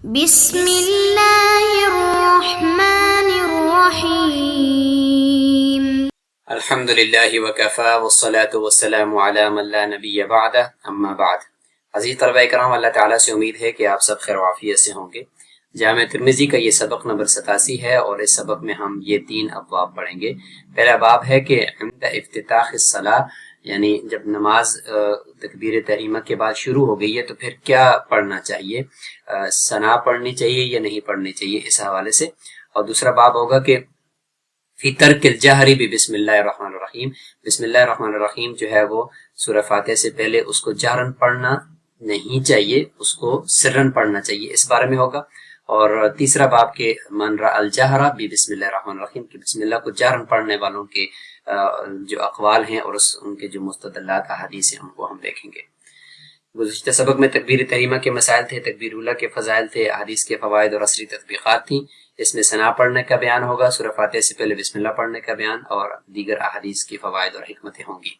بسم اللہ الرحمن الرحیم الحمد للہ وکفا والصلاة والسلام علی من لا نبی بعد اما بعد۔ عزیز طلبہ کرام، اللہ تعالیٰ سے امید ہے کہ آپ سب خیر و عافیت سے ہوں گے۔ جامع ترمذی کا یہ سبق نمبر 87 ہے اور اس سبق میں ہم یہ 3 ابواب پڑھیں گے۔ پہلا باب ہے کہ عند افتتاح الصلاۃ، یعنی جب نماز تکبیر تحریمہ کے بعد شروع ہو گئی ہے تو پھر کیا پڑھنا چاہیے، ثنا پڑھنی چاہیے یا نہیں پڑھنی چاہیے، اس حوالے سے۔ اور دوسرا باب ہوگا کہ فی ترک الجہر بسم اللہ الرحمن الرحیم، بسم اللہ الرحمن الرحیم جو ہے وہ سورہ فاتحہ سے پہلے اس کو جہرن پڑھنا نہیں چاہیے، اس کو سرن پڑھنا چاہیے، اس بارے میں ہوگا۔ اور تیسرا باب کے من را الجہر بسم اللہ الرحمن الرحیم، کہ بسم اللہ کو جہرن پڑھنے والوں کے جو اقوال ہیں اور ان کے جو مستدلات احادیث ہیں ان کو ہم دیکھیں گے۔ گزشتہ سبق میں تکبیر تحریمہ کے مسائل تھے، تکبیر اولیٰ کے فضائل تھے، احادیث کے فوائد اور عصری تطبیقات تھیں۔ اس میں ثنا پڑھنے کا بیان ہوگا، سورہ فاتحہ سے پہلے بسم اللہ پڑھنے کا بیان اور دیگر احادیث کی فوائد اور حکمتیں ہوں گی۔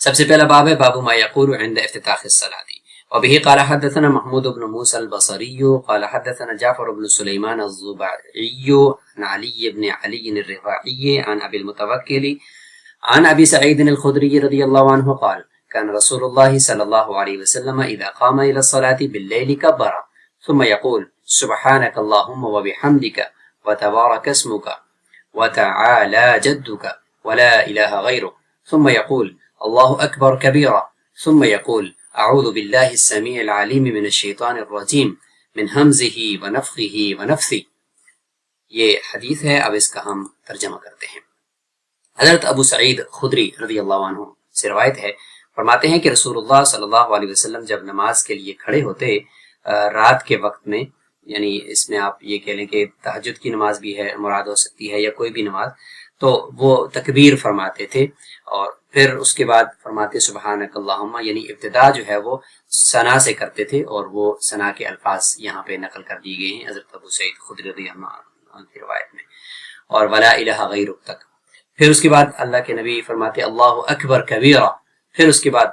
سب سے پہلا باب ہے باب ما یقول عند افتتاح الصلاۃ، وبه قال حدثنا محمود بن موسى البصري قال حدثنا جعفر بن سليمان الضبعي عن علي بن علي الرفاعي عن ابي المتوكل عن ابي سعيد الخدري رضي الله عنه قال كان رسول الله صلى الله عليه وسلم اذا قام الى الصلاة بالليل كبر ثم يقول سبحانك اللهم وبحمدك وتبارك اسمك وتعالى جدك ولا اله غيرك ثم يقول الله اكبر كبيرا ثم يقول اعوذ بالله السميع العليم من الشيطان الرجيم من همزه ونفخه ونفثه۔ یہ حدیث ہے، اب اس کا ہم ترجمہ کرتے ہیں۔ حضرت ابو سعید خدری رضی اللہ عنہ سے روایت ہے، فرماتے ہیں کہ رسول اللہ صلی اللہ علیہ وسلم جب نماز کے لیے کھڑے ہوتے رات کے وقت میں، یعنی اس میں آپ یہ کہہ لیں کہ تہجد کی نماز بھی ہے مراد ہو سکتی ہے یا کوئی بھی نماز، تو وہ تکبیر فرماتے تھے اور پھر اس کے بعد فرماتے سبحانک اللہم، یعنی ابتدا جو ہے وہ ثنا سے کرتے تھے اور وہ ثنا کے الفاظ یہاں پہ نقل کر دیے گئے ہیں حضرت ابو سعید خدری رضی اللہ عنہ کی روایت میں، اور ولا الہ غیرک تک۔ پھر اس کے بعد اللہ کے نبی فرماتے اللہ اکبر کبیرہ، پھر اس کے بعد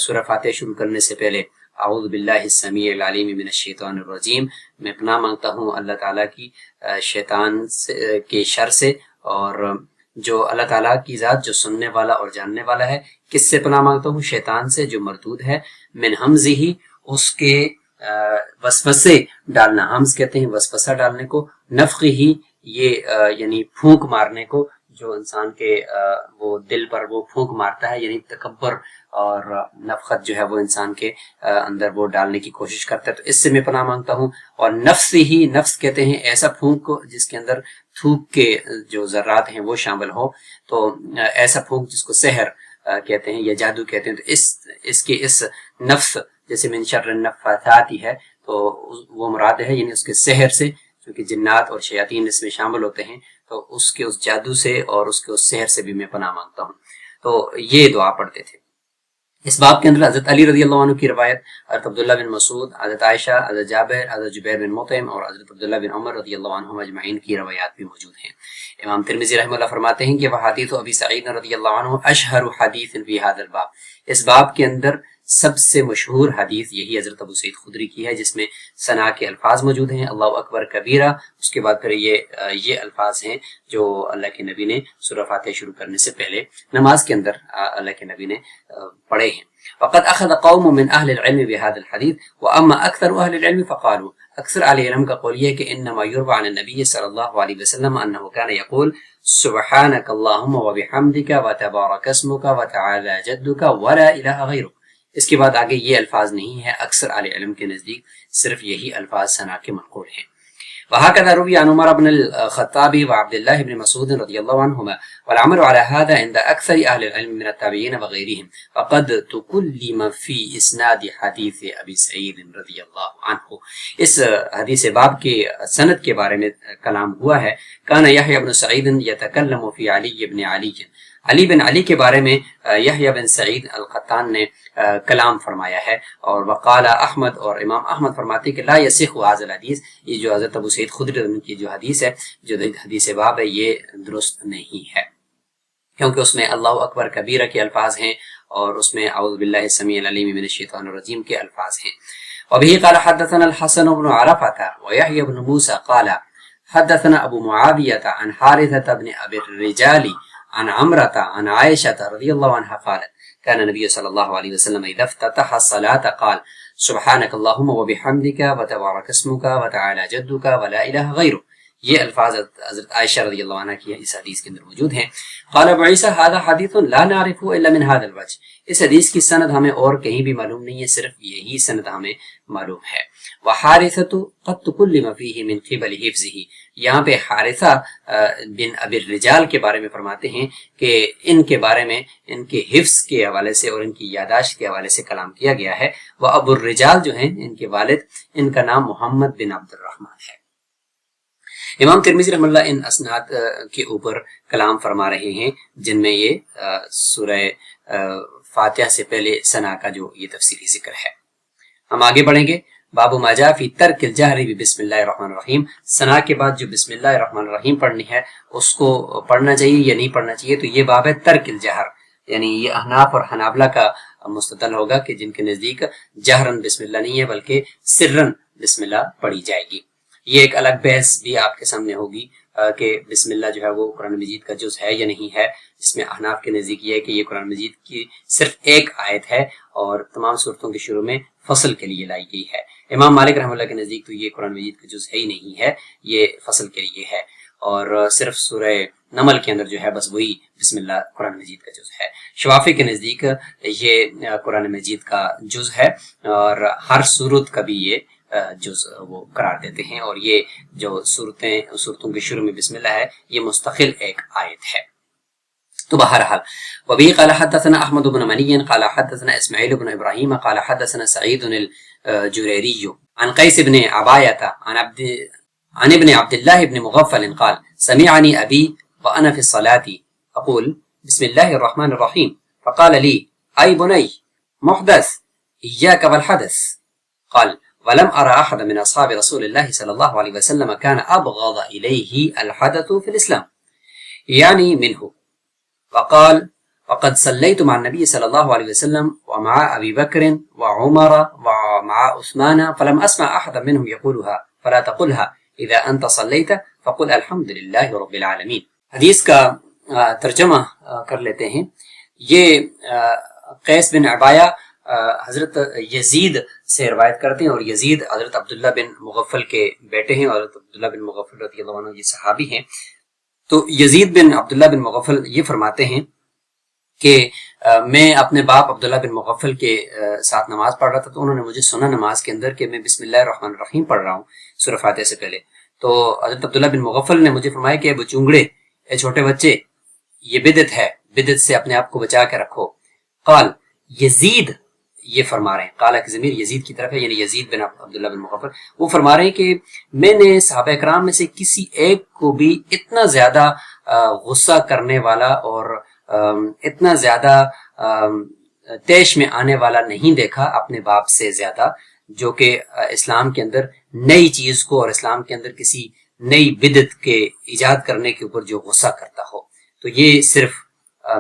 سورہ فاتحہ شروع کرنے سے پہلے اعوذ باللہ السمیع العلیم من الشیطان الرجیم، میں پناہ مانگتا ہوں اللہ تعالیٰ کی شیطان کے شر سے، اور جو اللہ تعالیٰ کی ذات جو سننے والا اور جاننے والا ہے، کس سے پناہ مانگتا ہوں؟ شیطان سے جو مردود ہے، من حمزہ، اس کے وسوسے ڈالنا، حمز کہتے ہیں وسوسہ ڈالنے کو، نفخہ یہ یعنی پھونک مارنے کو، جو انسان کے وہ دل پر وہ پھونک مارتا ہے، یعنی تکبر اور نفخت جو ہے وہ انسان کے اندر وہ ڈالنے کی کوشش کرتا ہے، تو اس سے میں پناہ مانگتا ہوں۔ اور نفس ہی، نفس کہتے ہیں ایسا پھونک کو جس کے اندر تھوک کے جو ذرات ہیں وہ شامل ہو، تو ایسا پھونک جس کو سحر کہتے ہیں یا جادو کہتے ہیں، تو اس کے اس نفس جیسے من شر النفاثات ہے تو وہ مراد ہے، یعنی اس کے سحر سے، چونکہ جنات اور شیاطین اس میں شامل ہوتے ہیں، تو اس کے اس جادو سے اور اس کے اس سحر سے بھی میں پناہ مانگتا ہوں۔ تو یہ دعا پڑھتے تھے۔ اس باب کے اندر حضرت علی رضی اللہ عنہ کی روایت، حضرت عبداللہ بن مسعود، حضرت عائشہ، حضرت جابر، حضرت جبیر بن مطعم اور حضرت عبداللہ بن عمر رضی اللہ عنہم اجمعین کی روایات بھی موجود ہیں۔ امام ترمذی رحمہ اللہ فرماتے ہیں کہ وہ حدیث ابی سعید رضی اللہ عنہ اشہر حدیث فی ھذا الباب، اس باب کے اندر سب سے مشہور حدیث یہی حضرت ابو سعید خدری کی ہے، جس میں ثنا کے الفاظ موجود ہیں، اللہ اکبر کبیرہ، اس کے بعد پھر یہ الفاظ ہیں جو اللہ کے نبی نے سورہ فاتحہ شروع کرنے سے پہلے نماز کے اندر اللہ کے نبی نے پڑھے ہیں۔ وقد اخذ قوم من اہل العلم بهذا الحديث واما اکثر اہل العلم فقالوا، اکثر اہل علم کا قول یہ ہے کہ انما يروى عن النبي صلی اللہ علیہ وسلم انه كان يقول سبحانك اللهم وبحمدك وتبارك اسمك وتعالى جدك ولا اله غيرك۔ اس کے بعد آگے یہ الفاظ نہیں ہے، اکثر اہل علم کے نزدیک صرف یہی الفاظ ثنا کے منقول ہیں۔ وهكذا روي عن عمر بن الخطاب وعبد الله بن مسعود رضي الله عنهما والعمل على هذا عند أكثر أهل العلم من التابعين وغيرهم، وقد تكلم في إسناد حديث أبي سعيد رضي الله عنه۔ اس حدیث باب کے سند کے بارے میں کلام ہوا ہے۔ كان يحيى بن سعيد يتكلم في علي بن علي، علی بن علی کے بارے میں یحییٰ بن سعید القطان نے کلام فرمایا ہے، اور وقال احمد، اور امام احمد فرماتے کہ لا یصح هذا الحدیث، یہ جو حضرت ابو سعید خدری کی جو حدیث ہے، جو حدیث باب ہے، یہ درست نہیں ہے، کیونکہ اس میں اللہ اکبر کبیرہ کے الفاظ ہیں اور اس میں اعوذ باللہ السمیع العلیم من الشیطان الرجیم کے الفاظ ہیں۔ وبه قال حدثنا الحسن بن عرفة ويحيى بن موسى قال حدثنا أبو معاوية عن حارثة بن أبي الرجال عن عمرة عن عائشة رضي الله عنها قالت كان النبي صلى الله عليه وسلم إذا افتتح الصلاة قال سبحانك اللهم وبحمدك وتبارك اسمك وتعالى جدك ولا إله غيره. یہ الفاظ حضرت عائشہ رضی اللہ عنہ کی اس حدیث کے اندر موجود ہیں. قال ابو عیسیٰ هذا حدیث لا نعرفه الا من هذا الوجه. اس حدیث کی سند ہمیں اور کہیں بھی معلوم نہیں ہے، صرف یہی سند ہمیں معلوم ہے. وحارثۃ قد تكلم فيه من قبل حفظه. یہاں پہ حارثہ بن ابی الرجال کے بارے میں فرماتے ہیں کہ ان کے بارے میں ان کے حفظ کے حوالے سے اور ان کی یاداشت کے حوالے سے کلام کیا گیا ہے. وہ ابو الرجال جو ہیں ان کے والد، ان کا نام محمد بن عبد الرحمن ہے. امام ترمذی رحمہ اللہ ان اسناد کے اوپر کلام فرما رہے ہیں جن میں یہ سورہ فاتحہ سے پہلے ثنا کا جو یہ تفصیلی ذکر ہے. ہم آگے بڑھیں گے. باب ما جاء فی ترک الجہر بسم اللہ الرحمن الرحیم. ثنا کے بعد جو بسم اللہ الرحمن الرحیم پڑھنی ہے اس کو پڑھنا چاہیے یا نہیں پڑھنا چاہیے، تو یہ باب ہے ترک الجہر، یعنی یہ احناف اور حنابلہ کا مستدل ہوگا کہ جن کے نزدیک جہرن بسم اللہ نہیں ہے بلکہ سرن بسم اللہ پڑھی جائے گی. یہ ایک الگ بحث بھی آپ کے سامنے ہوگی کہ بسم اللہ جو ہے وہ قرآن مجید کا جز ہے یا نہیں ہے، جس میں احناف کے نزدیک یہ ہے کہ یہ قرآن مجید کی صرف ایک آیت ہے اور تمام صورتوں کے شروع میں فصل کے لیے لائی گئی ہے. امام مالک رحمہ اللہ کے نزدیک تو یہ قرآن مجید کا جز ہے ہی نہیں ہے، یہ فصل کے لیے ہے، اور صرف سورہ نمل کے اندر جو ہے بس وہی بسم اللہ قرآن مجید کا جز ہے. شوافی کے نزدیک یہ قرآن مجید کا جز ہے اور ہر صورت کا بھی یہ جز وہ قرار دیتے ہیں، اور یہ جو صورتوں کے شروع میں بسم اللہ ہے یہ مستقل ایک آیت ہے. تو بہرحال وبه قال حدثنا احمد بن مني قال حدثنا اسماعيل بن ابراهيم قال حدثنا سعيد الجريري عن قيس بن عباية عن ابن عبد الله بن مغفل قال سمعني ابي وانا في الصلاة اقول بسم الله الرحمن الرحيم فقال لي اي بني محدث اياك والحدث. قال ولم أرى أحد من أصحاب رسول الله صلى الله عليه وسلم كان أبغض إليه الحدث في الإسلام يعني منه. وقال وقد صليت مع النبي صلى الله عليه وسلم ومع أبي بكر وعمر ومع عثمان فلم أسمع أحدا منهم يقولها فلا تقلها إذا أنت صليت فقل الحمد لله رب العالمين. حدیث کا ترجمہ کر لیتے ہیں. یہ قیس بن عبایہ حضرت یزید سے روایت کرتے ہیں، اور یزید حضرت عبداللہ بن مغفل کے بیٹے ہیں، اور حضرت عبداللہ بن مغفل رضی اللہ عنہ یہ صحابی ہیں. تو یزید بن عبداللہ بن مغفل یہ فرماتے ہیں کہ میں اپنے باپ عبداللہ بن مغفل کے ساتھ نماز پڑھ رہا تھا، تو انہوں نے مجھے سنا نماز کے اندر کہ میں بسم اللہ الرحمن الرحیم پڑھ رہا ہوں سورہ فاتحہ سے پہلے. تو حضرت عبداللہ بن مغفل نے مجھے فرمایا کہ اے بچونگڑے، اے چھوٹے بچے، یہ بدعت ہے، بدعت سے اپنے آپ کو بچا کے رکھو. قال یزید یہ فرما رہے ہیں، قال کی ضمیر یزید کی طرف ہے، یعنی یزید بن عبداللہ بن مغفل وہ فرما رہے ہیں کہ میں نے صحابہ کرام میں سے کسی ایک کو بھی اتنا زیادہ غصہ کرنے والا اور اتنا زیادہ تیش میں آنے والا نہیں دیکھا اپنے باپ سے زیادہ، جو کہ اسلام کے اندر نئی چیز کو اور اسلام کے اندر کسی نئی بدعت کے ایجاد کرنے کے اوپر جو غصہ کرتا ہو. تو یہ صرف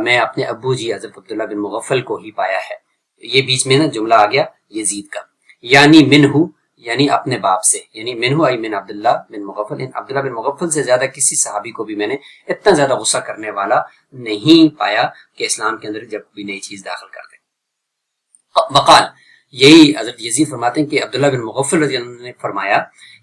میں اپنے ابو جی حضرت عبداللہ بن مغفل کو ہی پایا ہے. یہ بیچ میں نا جملہ آ گیا یزید کا، یعنی منہ یعنی اپنے باپ سے، یعنی منہ ای من عبداللہ بن مغفل، عبداللہ بن مغفل سے زیادہ کسی صحابی کو بھی میں نے اتنا زیادہ غصہ کرنے والا نہیں پایا کہ اسلام کے اندر جب کوئی نئی چیز داخل کر دے. وقال یہی حضرت یزید فرماتے ہیں کہ عبداللہ بن مغفل رضی اللہ عنہ نے فرمایا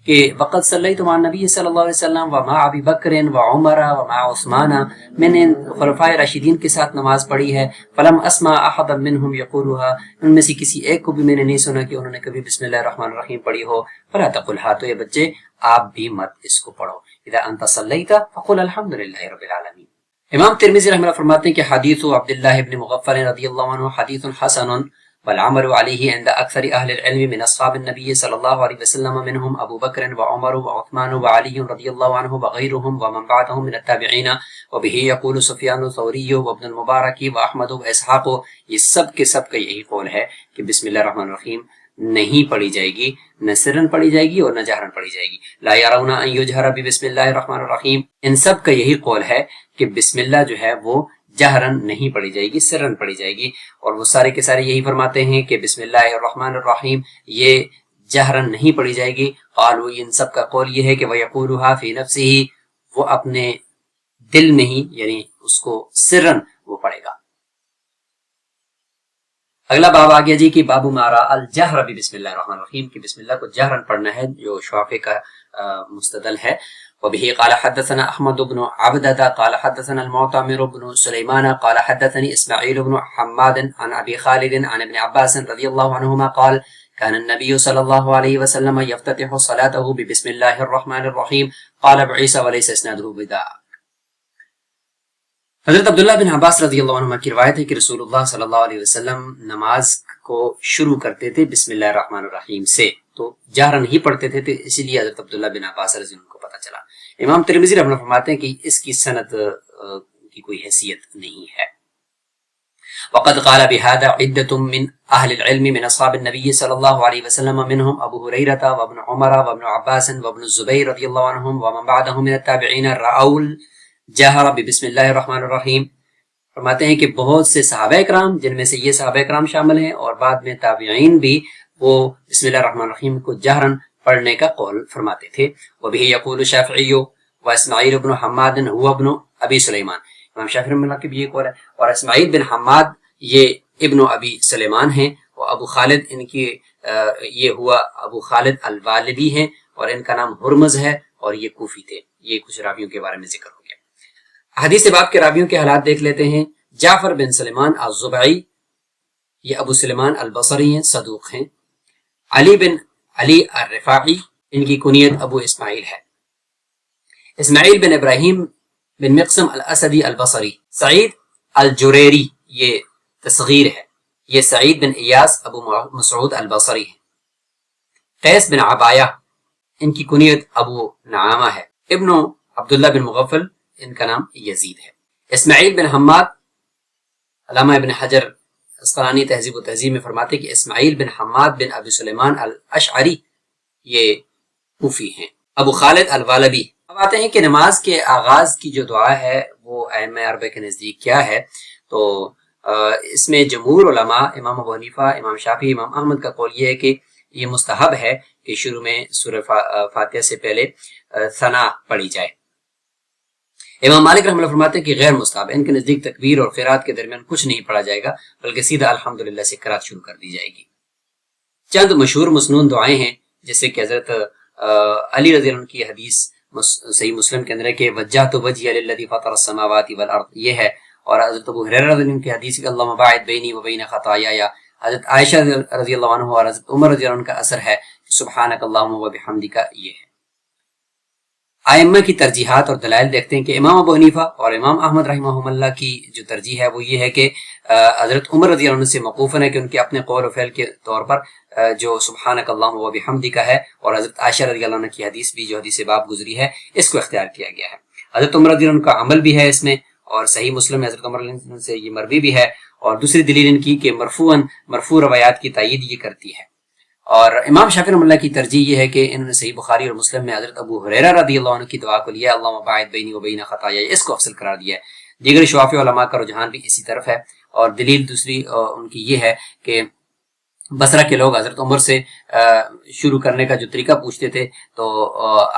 کہ وقد صلیت مع النبی صلی اللہ علیہ وسلم ومع ابی بکر وعمر ومع عثمان، میں نے خلفائے راشدین کے ساتھ نماز پڑھی ہے. فلم اسمع احدا منهم يقولها، ان میں سے کسی ایک کو بھی میں نے نہیں سنا کہ انہوں نے کبھی بسم اللہ الرحمن الرحیم پڑھی ہو. فلا تقلها، تو یہ بچے آپ بھی مت اس کو پڑھو. اذا انت صلیت فقل الحمد للہ رب العالمین. امام ترمذی رحمہ اللہ فرماتے ہیں کہ حدیث عبداللہ ابن مغفل رضی اللہ عنہ حدیث حسن والعمل عليه عند أكثر أهل العلم من أصحاب النبي صلى الله عليه وسلم منهم أبو بكر وعمر وعثمان وعلي رضي الله عنه وغيرهم ومن بعدهم من التابعين. وبه يقول سفيان الثوري وابن المبارك وأحمد وإسحاق. یہ سب کے سب کا یہی قول ہے کہ بسم اللہ الرحمن الرحیم نہیں پڑھی جائے گی، نہ سرن پڑھی جائے گی اور نہ جہرن پڑھی جائے گی. لا يرون أن يجهر بسم الله الرحمن الرحیم. ان سب کا یہی قول ہے کہ بسم اللہ جو ہے وہ جہرن نہیں پڑھی جائے گی، سرن پڑھی جائے گی. اور وہ سارے کے سارے یہی فرماتے ہیں کہ بسم اللہ الرحمن الرحیم یہ جہرن نہیں پڑھی جائے گی. قالوا ان سب کا قول یہ ہے کہ وَيَقُولُهَا فِي نَفْسِهِ وہ اپنے دل میں ہی یعنی اس کو سرن وہ پڑھے گا. اگلا باب آ گیا جی کہ باب ما راء الجہر بسم اللہ الرحمن الرحیم کہ بسم اللہ کو جہرن پڑھنا ہے جو شافعی کا مستدل ہے. وبه قال حدثنا احمد بن عبدة قال حدثنا المعتمر بن سليمان قال حدثني اسماعيل بن حماد عن ابي خالد عن ابن عباس رضي الله عنهما قال كان النبي صلى الله عليه وسلم يفتتح صلاته ببسم الله الرحمن الرحيم قال ابو عيسى وليس اسناده بذاك. حضرت عبداللہ بن عباس رضی اللہ عنہ کی روایت ہے کہ رسول اللہ صلی اللہ علیہ وسلم نماز کو شروع کرتے تھے بسم اللہ الرحمن الرحیم سے، تو جہرا نہیں پڑھتے تھے، تو اسی لیے حضرت عبداللہ بن عباس رضی اللہ عنہ کو پتہ چلا. امام ترمذی رحمہ اللہ فرماتے ہیں کہ اس کی سند کی کوئی حیثیت نہیں ہے. وقد قال بهذا عدة من اهل العلم من اصحاب النبي صلى الله عليه وسلم منهم ابو هريرة وابن عمر وابن عباس وابن الزبير رضي الله عنهم ومن بعدهم من التابعين رأوا جہر بسم اللہ الرحمن الرحیم. فرماتے ہیں کہ بہت سے صحابہ کرام جن میں سے یہ صحابہ کرام شامل ہیں اور بعد میں تابعین بھی وہ بسم اللہ الرحمن الرحیم کو جہرن پڑھنے کا قول فرماتے تھے. وبه يقول الشافعي واسماعيل بن حماد هو ابن ابي سليمان. امام شافعی رحمہ اللہ کی بھی یہ قول ہے اور اسماعیل بن حماد یہ ابن ابی سلیمان ہیں، اور ابو خالد ان کی یہ ہوا ابو خالد الوالبی ہیں اور ان کا نام ہرمز ہے اور یہ کوفی تھے. یہ کچھ راویوں کے بارے میں ذکر ہو گیا. حدیث باب کے راویوں کے حالات دیکھ لیتے ہیں. جعفر بن سلیمان الزبعی یہ ابو سلیمان البصری ہیں، صدوق ہیں. علی بن علی الرفاعی ان کی کنیت ابو اسماعیل ہے. اسماعیل بن ابراہیم بن مقسم الاسدی البصری. سعید الجریری یہ تصغیر ہے، یہ سعید بن ایاس ابو مسعود البصری ہے. قیس بن عبایہ ان کی کنیت ابو نعامہ ہے. ابن عبداللہ بن مغفل ان کا نام یزید ہے. اسماعیل بن حماد علامہ ابن حجر اسقلانی تہذیب و تہذیب میں فرماتے کہ اسماعیل بن حماد بن ابی سلیمان الاشعری یہ کوفی ہیں. ابو خالد الوالبی. اب آتے ہیں کہ نماز کے آغاز کی جو دعا ہے وہ ائمہ اربعہ کے نزدیک کیا ہے. تو اس میں جمہور علماء امام ابو حنیفہ، امام شافعی، امام احمد کا قول یہ ہے کہ یہ مستحب ہے کہ شروع میں سورہ فاتحہ سے پہلے ثنا پڑھی جائے. امام مالک رحمہ اللہ فرماتے ہیں کہ غیر مستحب، ان کے نزدیک تکبیر اور قرات کے درمیان کچھ نہیں پڑھا جائے گا بلکہ سیدھا الحمدللہ سے قرات شروع کر دی جائے گی. چند مشہور مسنون دعائیں ہیں جیسے کہ حضرت علی رضی اللہ عنہ کی حدیث صحیح مسلم کے اندر ہے کہ وجہت وجہی للذی فطر السماوات والارض یہ ہے، اور حضرت ابو ہریرہ رضی اللہ عنہ کی حدیث کہ اللہم باعد بینی و بین خطایا. حضرت عائشہ رضی اللہ عنہ اور حضرت عمر رضی اللہ عنہ کا اثر ہے سبحانک اللہم و بحمدک. یہ ہے. ائمہ کی ترجیحات اور دلائل دیکھتے ہیں کہ امام ابو حنیفہ اور امام احمد رحمہم اللہ کی جو ترجیح ہے وہ یہ ہے کہ حضرت عمر رضی اللہ عنہ سے موقوفاً ہے کہ ان کے اپنے قول و فعل کے طور پر جو سبحانک اللہم و بحمدک ہے، اور حضرت عائشہ رضی اللہ عنہ کی حدیث بھی جو حدیث باب گزری ہے اس کو اختیار کیا گیا ہے. حضرت عمر رضی اللہ عنہ کا عمل بھی ہے اس میں، اور صحیح مسلم میں حضرت عمر رضی اللہ عنہ سے یہ مروی بھی ہے. اور دوسری دلیل ان کی کہ مرفوع روایات کی تائید یہ کرتی ہے. اور امام شافعی رحمہ اللہ کی ترجیح یہ ہے کہ انہوں نے صحیح بخاری اور مسلم میں حضرت ابو ہریرہ رضی اللہ عنہ کی دعا کو لیا اللہم باعد بینی و بین خطایا، اس کو افضل قرار دیا ہے. دیگر شافعی علماء کا رجحان بھی اسی طرف ہے. اور دلیل دوسری ان کی یہ ہے کہ بصرہ کے لوگ حضرت عمر سے شروع کرنے کا جو طریقہ پوچھتے تھے تو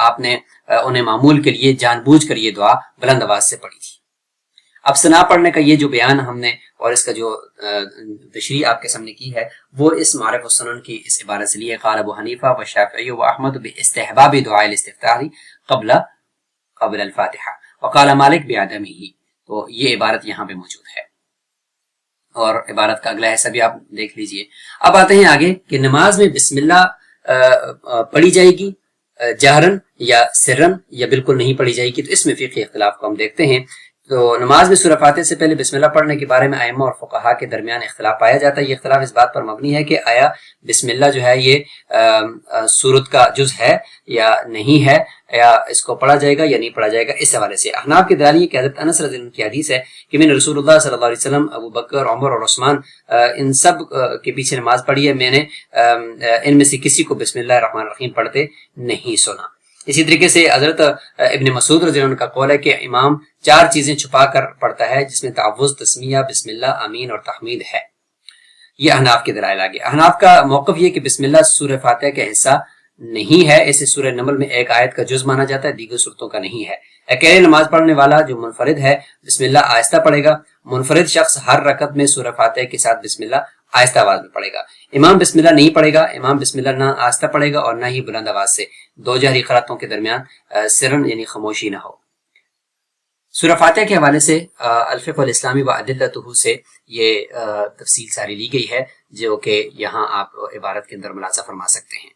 آپ نے انہیں معمول کے لیے جان بوجھ کر یہ دعا بلند آواز سے پڑھی تھی. اب ثنا پڑھنے کا یہ جو بیان ہم نے اور اس کا جو تشریح آپ کے سامنے کی ہے وہ اس معرف السنن کی اس عبارت سے لی ہے. قال ابو حنیفہ و شافعی و احمد باستحباب دعاء الاستفتاح قبل الفاتحہ وقال مالک بعدمہ. تو یہ عبارت یہاں پہ موجود ہے اور عبارت کا اگلا حصہ بھی آپ دیکھ لیجئے. اب آتے ہیں آگے کہ نماز میں بسم اللہ پڑھی جائے گی جہرن یا سرن یا بالکل نہیں پڑھی جائے گی. تو اس میں فقہی اختلاف کو ہم دیکھتے ہیں. تو نماز میں سورہ فاتحہ سے پہلے بسم اللہ پڑھنے کے بارے میں ائمہ اور فقہاء کے درمیان اختلاف پایا جاتا ہے. یہ اختلاف اس بات پر مبنی ہے کہ آیا بسم اللہ جو ہے یہ سورت کا جز ہے یا نہیں ہے، یا اس کو پڑھا جائے گا یا نہیں پڑھا جائے گا. اس حوالے سے احناف کی دلیل کہ حضرت انس رضی اللہ عنہ کی حدیث ہے کہ میں نے رسول اللہ صلی اللہ علیہ وسلم، ابو بکر، عمر اور عثمان ان سب کے پیچھے نماز پڑھی ہے، میں نے ان میں سے کسی کو بسم اللہ الرحمن الرحیم پڑھتے نہیں سنا. اسی طریقے سے حضرت ابن مسعود رضی اللہ عنہ کا قول ہے کہ امام 4 چیزیں چھپا کر پڑھتا ہے جس میں تعوذ، تسمیہ، بسم اللہ، آمین اور تحمید ہے. یہ احناف کے دلائل آگے. احناف کا موقف یہ کہ بسم اللہ سورہ فاتحہ کا حصہ نہیں ہے، اسے سورہ نمل میں ایک آیت کا جز مانا جاتا ہے، دیگر صورتوں کا نہیں ہے. اکیلے نماز پڑھنے والا جو منفرد ہے بسم اللہ آہستہ پڑھے گا. منفرد شخص ہر رکعت میں سورہ فاتحہ کے ساتھ بسم اللہ آہستہ آواز میں پڑھے گا. امام بسم اللہ نہیں پڑھے گا، امام بسم اللہ نہ آہستہ پڑھے گا اور نہ ہی بلند آواز سے. دو جہری قراتوں کے درمیان سرن یعنی خاموشی نہ ہو. سورہ فاتحہ کے حوالے سے الفقہ الاسلامی و ادلتہ سے یہ تفصیل ساری لی گئی ہے جو کہ یہاں آپ عبارت کے اندر ملاحظہ فرما سکتے ہیں.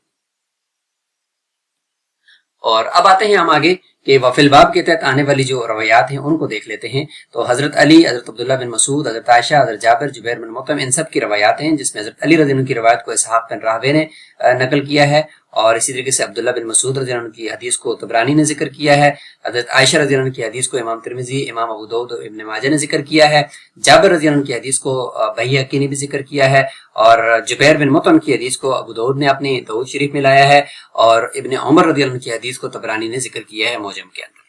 اور اب آتے ہیں ہم آگے کہ وفل باب کے تحت آنے والی جو روایات ہیں ان کو دیکھ لیتے ہیں. تو حضرت علی، حضرت عبداللہ بن مسعود، حضرت عائشہ، حضرت جابر، جبیر بن مطعم، ان سب کی روایات ہیں، جس میں حضرت علی رضی اللہ عنہ کی روایت کو اسحاق بن راہوے نے نقل کیا ہے اور اسی طریقے سے عبداللہ بن مسعود رضی اللہ عنہ کی حدیث کو طبرانی نے ذکر کیا ہے. حضرت عائشہ رضی اللہ عنہ کی حدیث کو امام ترمذی، امام ابو داؤد اور ابن ماجہ نے ذکر کیا ہے. جابر رضی اللہ عنہ کی حدیث کو بہقی نے بھی ذکر کیا ہے اور جبیر بن مطعم کی حدیث کو ابو داؤد نے اپنے داؤد شریف میں لایا ہے اور ابن عمر رضی اللہ عنہ کی حدیث کو طبرانی نے ذکر کیا ہے معجم کے اندر.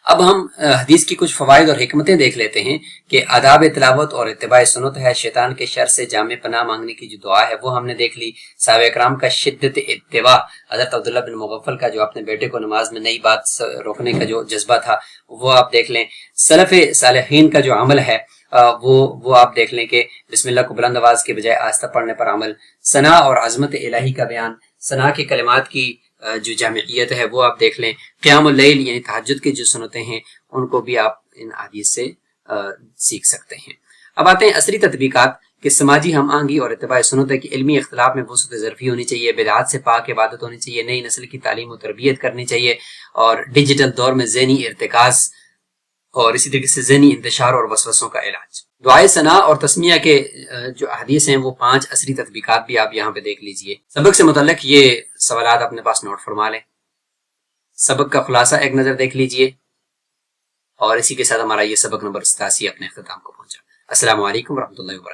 اب ہم حدیث کی کچھ فوائد اور حکمتیں دیکھ لیتے ہیں کہ آداب تلاوت اور اتباع سنت ہے. شیطان کے شر سے جامع پناہ مانگنے کی جو دعا ہے وہ ہم نے دیکھ لی. صحابہ اکرام کا شدت اتباع، حضرت عبداللہ بن مغفل کا جو اپنے بیٹے کو نماز میں نئی بات روکنے کا جو جذبہ تھا وہ آپ دیکھ لیں. سلف صالحین کا جو عمل ہے وہ آپ دیکھ لیں کہ بسم اللہ کو بلند آواز کے بجائے آہستہ پڑھنے پر عمل. ثنا اور عظمت الہی کا بیان، ثنا کے کلمات کی جو جامعیت ہے وہ آپ دیکھ لیں. قیام اللیل یعنی تہجد کی جو سنتیں ہیں ان کو بھی آپ ان حدیث سے سیکھ سکتے ہیں. اب آتے ہیں عصری تطبیقات کہ سماجی ہم آہنگی اور اتباع سنت ہے کہ علمی اختلاف میں وسعت ظرفی ہونی چاہیے، بدعات سے پاک عبادت ہونی چاہیے، نئی نسل کی تعلیم و تربیت کرنی چاہیے اور ڈیجیٹل دور میں ذہنی ارتکاز اور اسی طریقے سے ذہنی انتشار اور وسوسوں کا علاج. دعائے ثنا اور تسمیہ کے جو حدیث ہیں وہ 5 عصری تطبیقات بھی آپ یہاں پہ دیکھ لیجئے. سبق سے متعلق یہ سوالات اپنے پاس نوٹ فرما لیں. سبق کا خلاصہ ایک نظر دیکھ لیجئے اور اسی کے ساتھ ہمارا یہ سبق نمبر 87 اپنے اختتام کو پہنچا. السلام علیکم ورحمۃ اللہ وبرکاتہ.